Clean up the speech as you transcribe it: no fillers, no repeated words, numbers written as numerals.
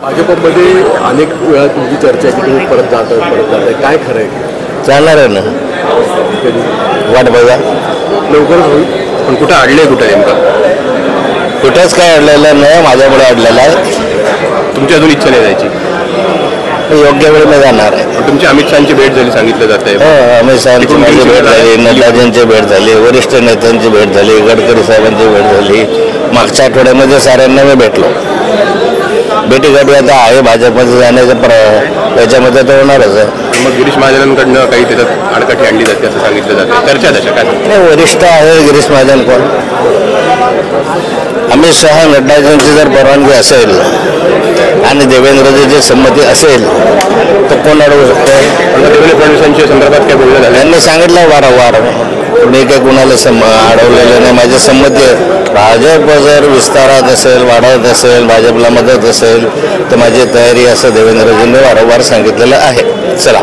भाजपमध्ये अनेक वेळा तुमची चर्चा आहे की तुम्ही परत जाताय काय खरं आहे? चालणार आहे ना, वाट बघा लवकरच होईल. पण कुठं अडले कुठं नेमकं? कुठेच काय अडलेलं नाही, माझ्यामुळे अडलेलं आहे. तुमची अजून इच्छा नाही जायची? योग्य वेळेला जाणार आहे. पण तुमची अमित शहाची भेट झाली सांगितलं जात आहे. हो, अमित शहाची माझी भेट झाली, नड्डाजींची भेट झाली, वरिष्ठ नेत्यांची भेट झाली, गडकरी साहेबांची भेट झाली. मागच्या आठवड्यामध्ये साऱ्यांना मी भेटलो. भेटीगाठी आता आहे भाजपमध्ये जाण्याचं याच्यामध्ये तर होणारच आहे. मग गिरीश महाजनांकडनं काही त्याच्यात आडकाठी आणली जाते असं सांगितलं जातं. चर्चा तशा काय? नाही, वरिष्ठ आहे गिरीश महाजन कोण. अमित शहा नड्डाजींची जर परवानगी असेल आणि देवेंद्रजीची संमती असेल तर कोण अडवू शकतो? देवेंद्र फडणवीसांच्या संदर्भात काय बोलणं झालं? त्यांनी सांगितलं वारंवार, मी काही कुणाला अडवलेलं नाही, माझी संमती आहे. भाजप जर विस्तारात असेल, वाढत असेल, भाजपला मदत असेल तर माझी तयारी असं देवेंद्रजींनी वारंवार सांगितलेलं आहे. चला.